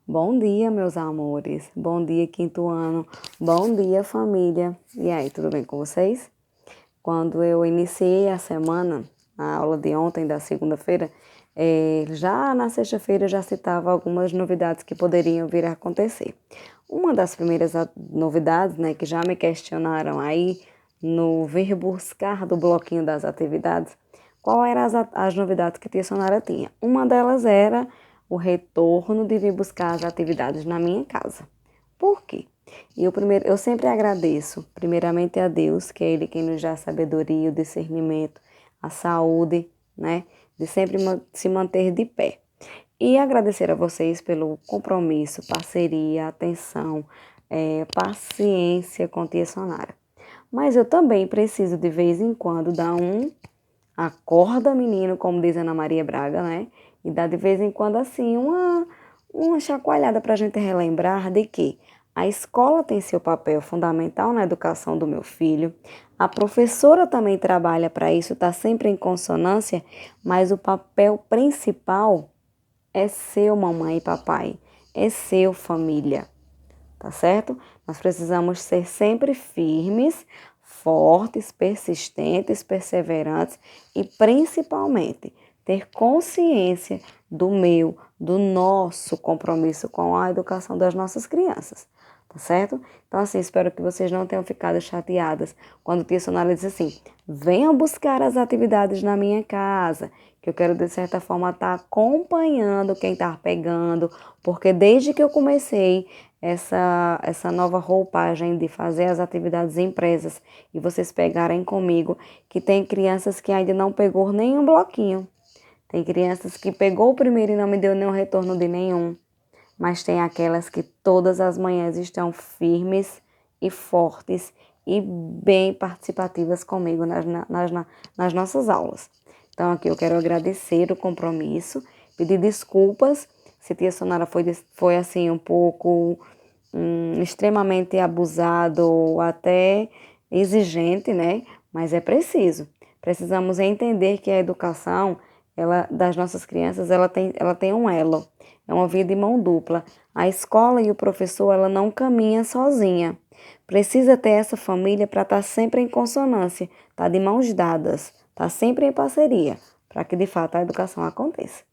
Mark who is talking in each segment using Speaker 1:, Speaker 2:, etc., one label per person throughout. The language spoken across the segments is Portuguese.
Speaker 1: Bom dia, meus amores. Bom dia, quinto ano. Bom dia, família. E aí, tudo bem com vocês? Quando eu iniciei a semana, a aula de ontem, da segunda-feira, já na sexta-feira já citava algumas novidades que poderiam vir a acontecer. Uma das primeiras novidades, né, que já me questionaram aí no vir buscar do bloquinho das atividades, qual eram as novidades que Tia Sonara tinha? Uma delas era o retorno de vir buscar as atividades na minha casa. Por quê? Eu sempre agradeço, primeiramente a Deus, que é Ele quem nos dá a sabedoria, o discernimento, a saúde, né? De sempre se manter de pé. E agradecer a vocês pelo compromisso, parceria, atenção, paciência com Tia Sonara. Mas eu também preciso de vez em quando dar acorda menino, como diz Ana Maria Braga, né? E dá de vez em quando assim uma chacoalhada para a gente relembrar de que a escola tem seu papel fundamental na educação do meu filho, a professora também trabalha para isso, está sempre em consonância, mas o papel principal é seu, mamãe e papai, é seu, família, tá certo? Nós precisamos ser sempre firmes, fortes, persistentes, perseverantes e principalmente ter consciência do nosso compromisso com a educação das nossas crianças, tá certo? Então, assim, espero que vocês não tenham ficado chateadas quando o tia Sonara diz assim: venham buscar as atividades na minha casa, que eu quero, de certa forma, estar acompanhando quem está pegando, porque desde que eu comecei essa nova roupagem de fazer as atividades impressas e vocês pegarem comigo, que tem crianças que ainda não pegou nenhum bloquinho. Tem crianças que pegou o primeiro e não me deu nenhum retorno de nenhum. Mas tem aquelas que todas as manhãs estão firmes e fortes e bem participativas comigo nas nossas aulas. Então aqui eu quero agradecer o compromisso, pedir desculpas se tia Sonara foi assim um pouco extremamente abusado ou até exigente, né? Mas é preciso. Precisamos entender que a educação das nossas crianças ela tem um elo, é uma via de mão dupla. A escola e o professor ela não caminha sozinha. Precisa ter essa família para estar sempre em consonância, estar de mãos dadas, estar sempre em parceria, para que de fato a educação aconteça.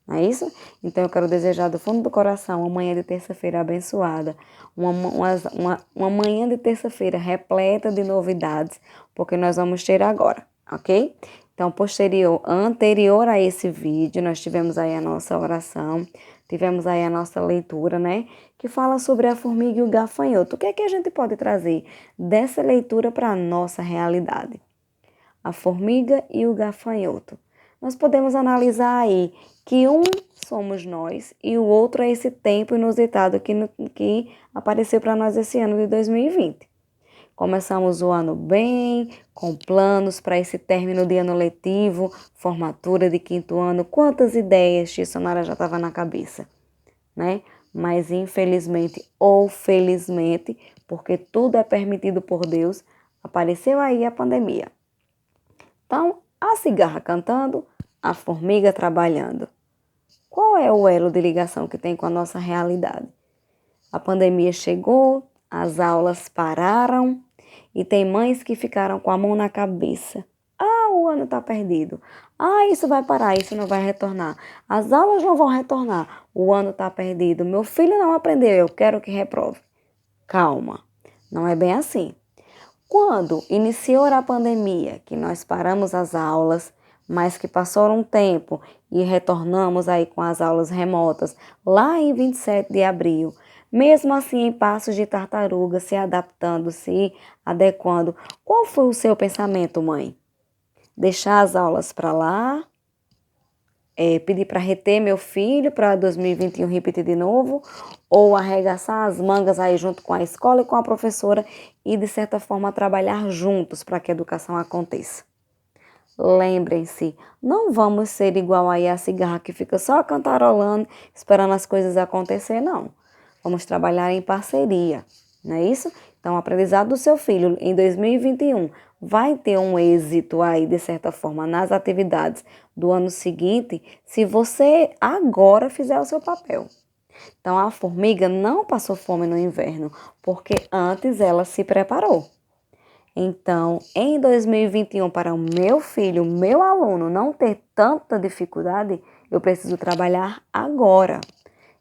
Speaker 1: Não é isso? Então eu quero desejar do fundo do coração uma manhã de terça-feira abençoada, uma manhã de terça-feira repleta de novidades, porque nós vamos ter agora, ok? Então, anterior a esse vídeo, nós tivemos aí a nossa oração, tivemos aí a nossa leitura, né? Que fala sobre a formiga e o gafanhoto. O que é que a gente pode trazer dessa leitura para a nossa realidade? A formiga e o gafanhoto. Nós podemos analisar aí que um somos nós e o outro é esse tempo inusitado que apareceu para nós esse ano de 2020. Começamos o ano bem, com planos para esse término de ano letivo, formatura de quinto ano. Quantas ideias tia Sonara já estava na cabeça, né? Mas infelizmente ou felizmente, porque tudo é permitido por Deus, apareceu aí a pandemia. Então, a cigarra cantando, a formiga trabalhando. Qual é o elo de ligação que tem com a nossa realidade? A pandemia chegou, as aulas pararam e tem mães que ficaram com a mão na cabeça. Ah, o ano está perdido. Ah, isso vai parar, isso não vai retornar. As aulas não vão retornar. O ano está perdido. Meu filho não aprendeu, eu quero que reprove. Calma, não é bem assim. Quando iniciou a pandemia, que nós paramos as aulas, mas que passou um tempo e retornamos aí com as aulas remotas lá em 27 de abril, mesmo assim em passos de tartaruga, se adaptando, se adequando. Qual foi o seu pensamento, mãe? Deixar as aulas para lá? Pedir para reter meu filho para 2021 repetir de novo, ou arregaçar as mangas aí junto com a escola e com a professora e, de certa forma, trabalhar juntos para que a educação aconteça. Lembrem-se, não vamos ser igual aí a cigarra que fica só cantarolando, esperando as coisas acontecer, não. Vamos trabalhar em parceria, não é isso? Então, o aprendizado do seu filho em 2021 vai ter um êxito aí, de certa forma, nas atividades do ano seguinte, se você agora fizer o seu papel. Então, a formiga não passou fome no inverno, porque antes ela se preparou. Então, em 2021, para o meu filho, o meu aluno, não ter tanta dificuldade, eu preciso trabalhar agora.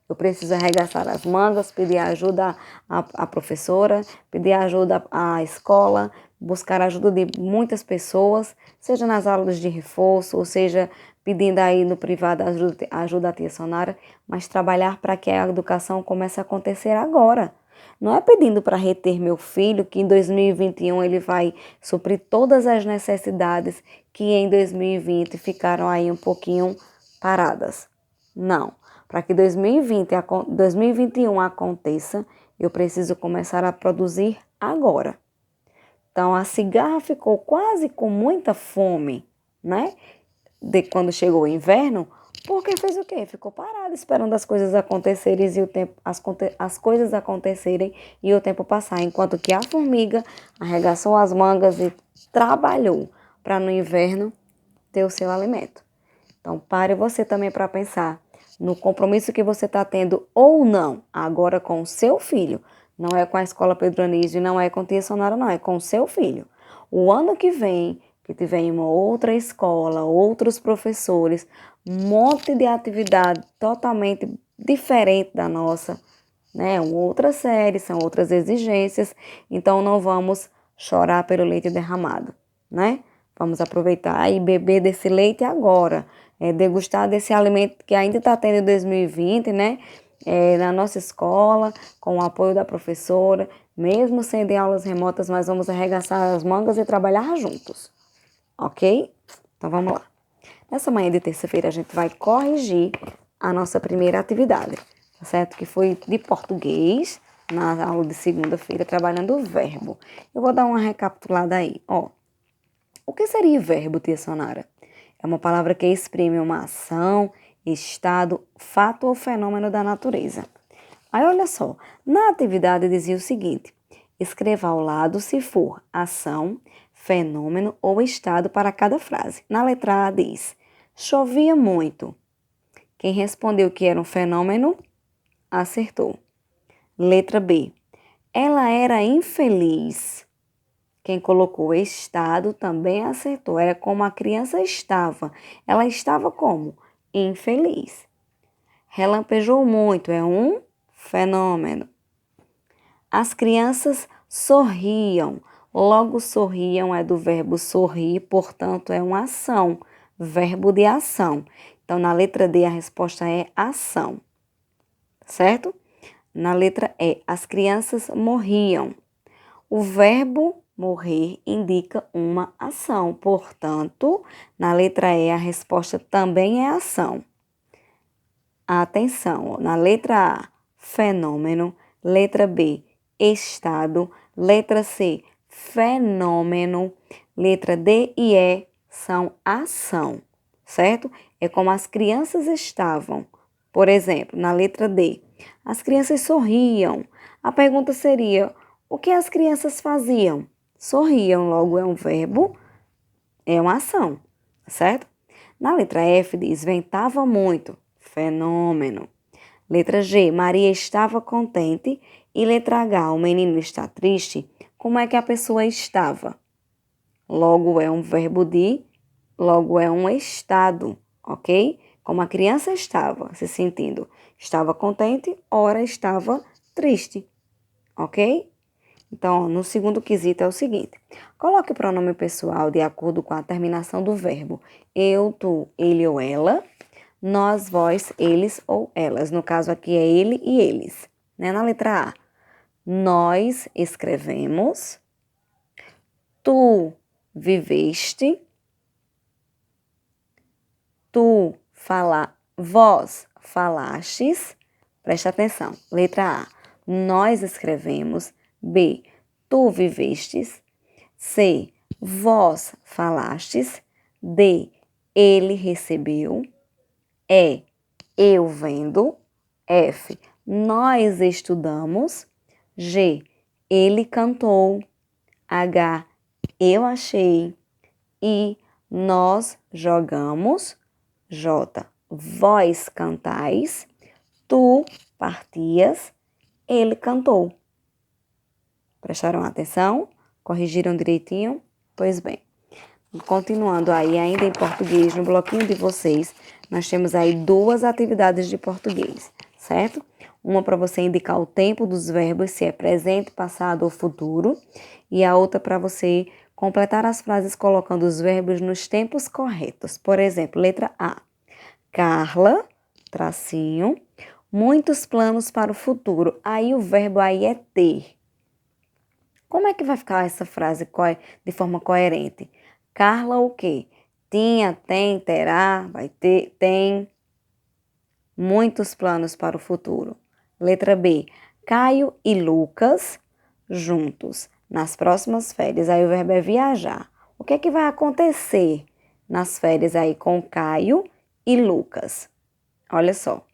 Speaker 1: Eu preciso arregaçar as mangas, pedir ajuda à professora, pedir ajuda à escola, buscar a ajuda de muitas pessoas, seja nas aulas de reforço, ou seja, pedindo aí no privado ajuda à tia Sonara, mas trabalhar para que a educação comece a acontecer agora. Não é pedindo para reter meu filho, que em 2021 ele vai suprir todas as necessidades que em 2020 ficaram aí um pouquinho paradas. Não. Para que 2021 aconteça, eu preciso começar a produzir agora. Então, a cigarra ficou quase com muita fome, né? De quando chegou o inverno, porque fez o quê? Ficou parada esperando as coisas acontecerem e o tempo, as coisas acontecerem e o tempo passar, enquanto que a formiga arregaçou as mangas e trabalhou para no inverno ter o seu alimento. Então, pare você também para pensar no compromisso que você está tendo ou não agora com o seu filho. Não é com a escola Pedro Anísio, não é com a tia Sonara, não, é com o seu filho. O ano que vem, que tiver em uma outra escola, outros professores, um monte de atividade totalmente diferente da nossa, né? Outra série, são outras exigências, então não vamos chorar pelo leite derramado, né? Vamos aproveitar e beber desse leite agora, degustar desse alimento que ainda está tendo em 2020, né? Na nossa escola, com o apoio da professora, mesmo sendo em aulas remotas, mas vamos arregaçar as mangas e trabalhar juntos, ok? Então vamos lá. Nessa manhã de terça-feira a gente vai corrigir a nossa primeira atividade, tá certo? Que foi de português, na aula de segunda-feira, trabalhando o verbo. Eu vou dar uma recapitulada aí, ó. O que seria verbo, tia Sonara? É uma palavra que exprime uma ação, estado, fato ou fenômeno da natureza. Aí olha só, na atividade dizia o seguinte: escreva ao lado se for ação, fenômeno ou estado para cada frase. Na letra A diz: chovia muito. Quem respondeu que era um fenômeno, acertou. Letra B: ela era infeliz. Quem colocou estado também acertou. Era como a criança estava. Ela estava como? Infeliz. Relampejou muito. É um fenômeno. As crianças sorriam. Logo, sorriam é do verbo sorrir, portanto, é uma ação. Verbo de ação. Então, na letra D, a resposta é ação. Certo? Na letra E, as crianças morriam. O verbo morrer indica uma ação, portanto, na letra E a resposta também é ação. Atenção, na letra A, fenômeno, letra B, estado, letra C, fenômeno, letra D e E são ação, certo? É como as crianças estavam. Por exemplo, na letra D, as crianças sorriam. A pergunta seria: o que as crianças faziam? Sorriam, logo é um verbo, é uma ação, certo? Na letra F diz: ventava muito, fenômeno. Letra G, Maria estava contente. E letra H, o menino está triste. Como é que a pessoa estava? Logo é um verbo de, logo é um estado, ok? Como a criança estava se sentindo. Estava contente, ora estava triste, ok? Então, no segundo quesito é o seguinte: coloque o pronome pessoal de acordo com a terminação do verbo eu, tu, ele ou ela, nós, vós, eles ou elas. No caso aqui é ele e eles. Né? Na letra A, nós escrevemos, tu viveste, vós falastes. Presta atenção. Letra A, nós escrevemos. B, tu vivestes. C, vós falastes. D, ele recebeu. E, eu vendo. F, nós estudamos. G, ele cantou. H, eu achei. I, nós jogamos. J, vós cantais. Tu partias ele cantou. Prestaram atenção? Corrigiram direitinho? Pois bem, continuando aí, ainda em português, no bloquinho de vocês, nós temos aí 2 atividades de português, certo? Uma para você indicar o tempo dos verbos, se é presente, passado ou futuro, e a outra para você completar as frases colocando os verbos nos tempos corretos. Por exemplo, letra A. Carla, tracinho, muitos planos para o futuro. Aí o verbo aí é ter. Como é que vai ficar essa frase de forma coerente? Carla o quê? Tinha, tem, terá, vai ter, tem muitos planos para o futuro. Letra B. Caio e Lucas juntos nas próximas férias. Aí o verbo é viajar. O que é que vai acontecer nas férias aí com Caio e Lucas? Olha só.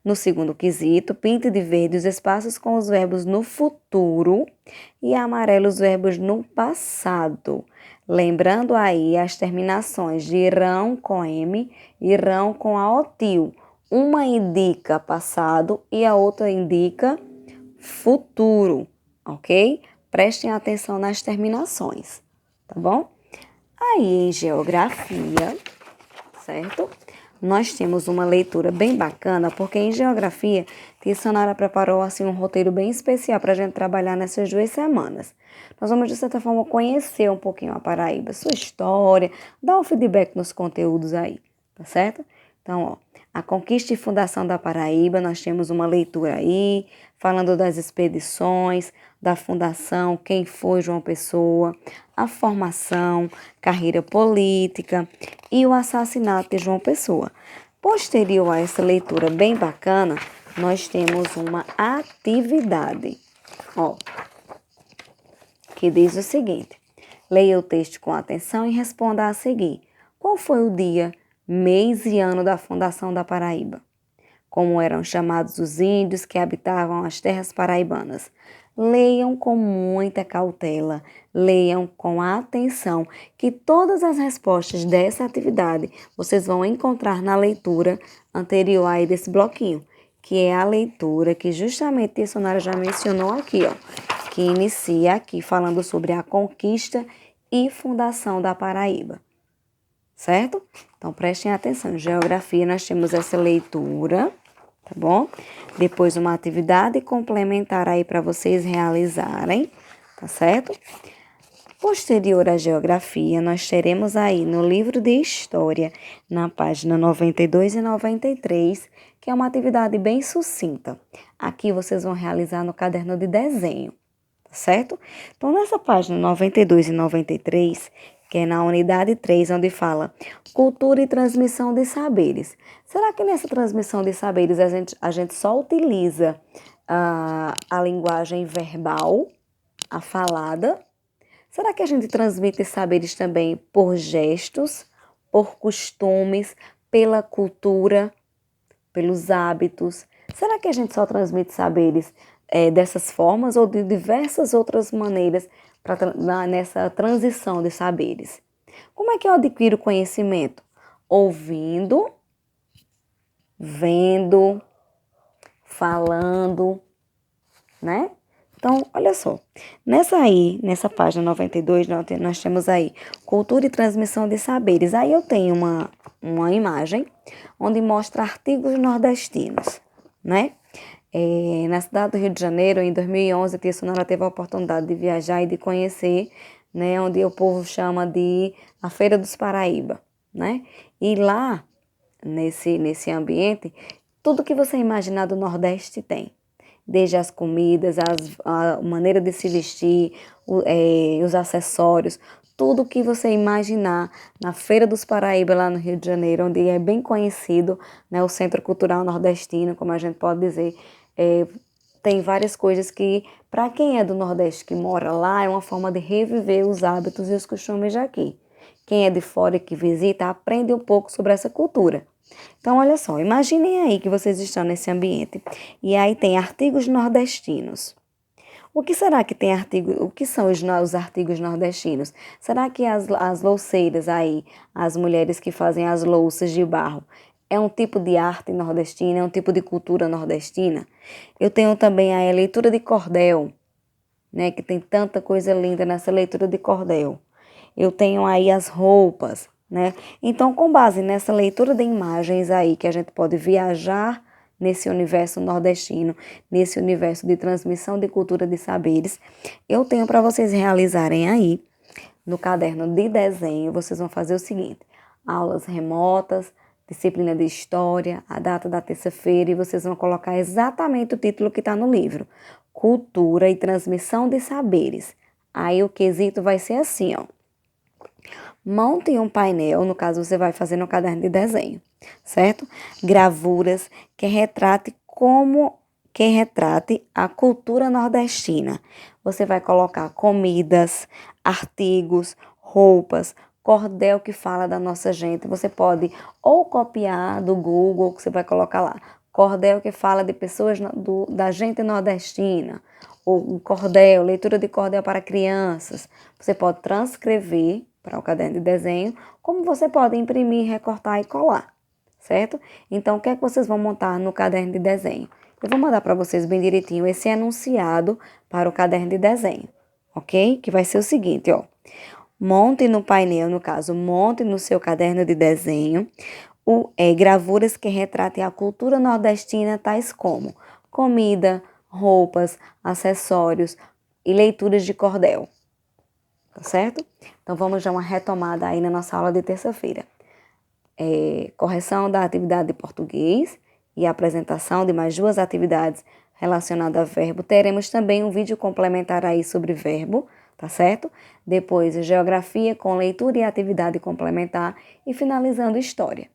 Speaker 1: No segundo quesito, pinte de verde os espaços com os verbos no futuro e amarelo os verbos no passado. Lembrando aí as terminações de irão com M e irão com AOTIL. Uma indica passado e a outra indica futuro, ok? Prestem atenção nas terminações, tá bom? Aí em geografia, certo? Nós temos uma leitura bem bacana, porque em geografia, Tia Sonara preparou assim um roteiro bem especial para a gente trabalhar nessas 2 semanas. Nós vamos, de certa forma, conhecer um pouquinho a Paraíba, sua história, dar um feedback nos conteúdos aí, tá certo? Então, ó, a conquista e fundação da Paraíba, nós temos uma leitura aí, falando das expedições, da fundação, quem foi João Pessoa, a formação, carreira política e o assassinato de João Pessoa. Posterior a essa leitura bem bacana, nós temos uma atividade, ó, que diz o seguinte: leia o texto com atenção e responda a seguir. Qual foi o dia, mês e ano da fundação da Paraíba? Como eram chamados os índios que habitavam as terras paraibanas? Leiam com muita cautela, leiam com atenção, que todas as respostas dessa atividade vocês vão encontrar na leitura anterior aí desse bloquinho, que é a leitura que justamente a Sonara já mencionou aqui, ó, que inicia aqui falando sobre a conquista e fundação da Paraíba, certo? Então prestem atenção, geografia nós temos essa leitura, tá bom? Depois uma atividade complementar aí para vocês realizarem, tá certo? Posterior à geografia, nós teremos aí no livro de história, na página 92 e 93, que é uma atividade bem sucinta. Aqui vocês vão realizar no caderno de desenho, tá certo? Então, nessa página 92 e 93, que é na unidade 3, onde fala cultura e transmissão de saberes. Será que nessa transmissão de saberes a gente só utiliza a linguagem verbal, a falada? Será que a gente transmite saberes também por gestos, por costumes, pela cultura, pelos hábitos? Será que a gente só transmite saberes dessas formas ou de diversas outras maneiras nessa transição de saberes? Como é que eu adquiro conhecimento? Ouvindo, vendo, falando, né? Então, olha só, nessa página 92, nós temos aí cultura e transmissão de saberes. Aí eu tenho uma imagem onde mostra artigos nordestinos, né? Na cidade do Rio de Janeiro, em 2011, a Tia Sonara teve a oportunidade de viajar e de conhecer, né, onde o povo chama de a Feira dos Paraíba, né? E lá, nesse ambiente, tudo que você imaginar do Nordeste tem. Desde as comidas, a maneira de se vestir, os acessórios, tudo que você imaginar na Feira dos Paraíba, lá no Rio de Janeiro, onde é bem conhecido, né, o Centro Cultural Nordestino, como a gente pode dizer, tem várias coisas que, para quem é do Nordeste que mora lá, é uma forma de reviver os hábitos e os costumes daqui. Quem é de fora e que visita, aprende um pouco sobre essa cultura. Então, olha só, imaginem aí que vocês estão nesse ambiente e aí tem artigos nordestinos. O que será que tem artigo? O que são os artigos nordestinos? Será que as louceiras aí, as mulheres que fazem as louças de barro, é um tipo de arte nordestina, é um tipo de cultura nordestina. Eu tenho também a leitura de cordel, né, que tem tanta coisa linda nessa leitura de cordel. Eu tenho aí as roupas, né? Então, com base nessa leitura de imagens aí, que a gente pode viajar nesse universo nordestino, nesse universo de transmissão de cultura de saberes, eu tenho para vocês realizarem aí, no caderno de desenho, vocês vão fazer o seguinte: aulas remotas, disciplina de história, a data da terça-feira, e vocês vão colocar exatamente o título que está no livro: Cultura e Transmissão de Saberes. Aí o quesito vai ser assim, ó. Monte um painel, no caso você vai fazer no caderno de desenho, certo? Gravuras que retrate a cultura nordestina. Você vai colocar comidas, artigos, roupas, cordel que fala da nossa gente. Você pode ou copiar do Google, que você vai colocar lá, cordel que fala de pessoas da gente nordestina, ou cordel, leitura de cordel para crianças. Você pode transcrever para o caderno de desenho, como você pode imprimir, recortar e colar, certo? Então, o que é que vocês vão montar no caderno de desenho? Eu vou mandar para vocês bem direitinho esse enunciado para o caderno de desenho, ok? Que vai ser o seguinte, ó. Monte no painel, no caso, monte no seu caderno de desenho gravuras que retratem a cultura nordestina, tais como comida, roupas, acessórios e leituras de cordel. Tá certo? Então, vamos dar uma retomada aí na nossa aula de terça-feira. Correção da atividade de português e apresentação de mais 2 atividades relacionadas a verbo. Teremos também um vídeo complementar aí sobre verbo, tá certo? Depois, geografia com leitura e atividade complementar e finalizando história,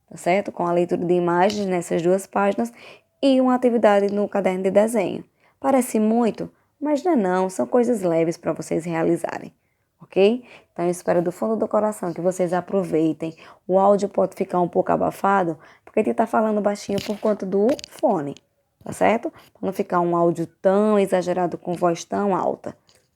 Speaker 1: tá certo? Com a leitura de imagens nessas 2 páginas e uma atividade no caderno de desenho. Parece muito, mas não, são coisas leves para vocês realizarem. Ok? Então, eu espero do fundo do coração que vocês aproveitem. O áudio pode ficar um pouco abafado, porque ele está falando baixinho por conta do fone, tá certo? Para não ficar um áudio tão exagerado com voz tão alta,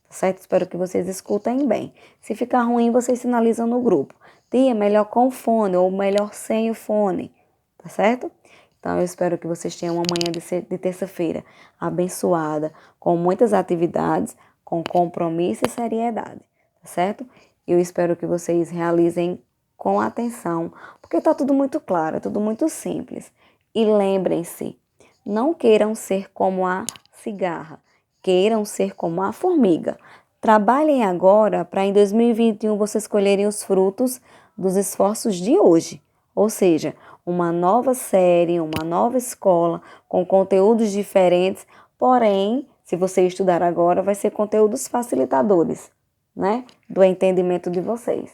Speaker 1: tá certo? Espero que vocês escutem bem. Se ficar ruim, vocês sinalizam no grupo. Tia, melhor com fone ou melhor sem o fone, tá certo? Então, eu espero que vocês tenham uma manhã de terça-feira abençoada, com muitas atividades, com compromisso e seriedade. Tá certo? Eu espero que vocês realizem com atenção, porque está tudo muito claro, é tudo muito simples. E lembrem-se, não queiram ser como a cigarra, queiram ser como a formiga. Trabalhem agora para em 2021 vocês colherem os frutos dos esforços de hoje. Ou seja, uma nova série, uma nova escola, com conteúdos diferentes, porém, se você estudar agora, vai ser conteúdos facilitadores, né, do entendimento de vocês.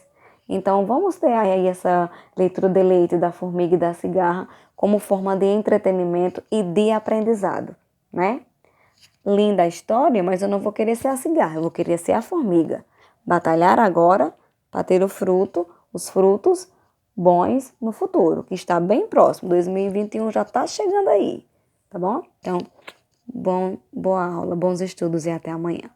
Speaker 1: Então, vamos ter aí essa leitura de leite da formiga e da cigarra como forma de entretenimento e de aprendizado, né? Linda a história, mas eu não vou querer ser a cigarra, eu vou querer ser a formiga. Batalhar agora para ter os frutos bons no futuro, que está bem próximo. 2021 já está chegando aí, tá bom? Então, boa aula, bons estudos e até amanhã.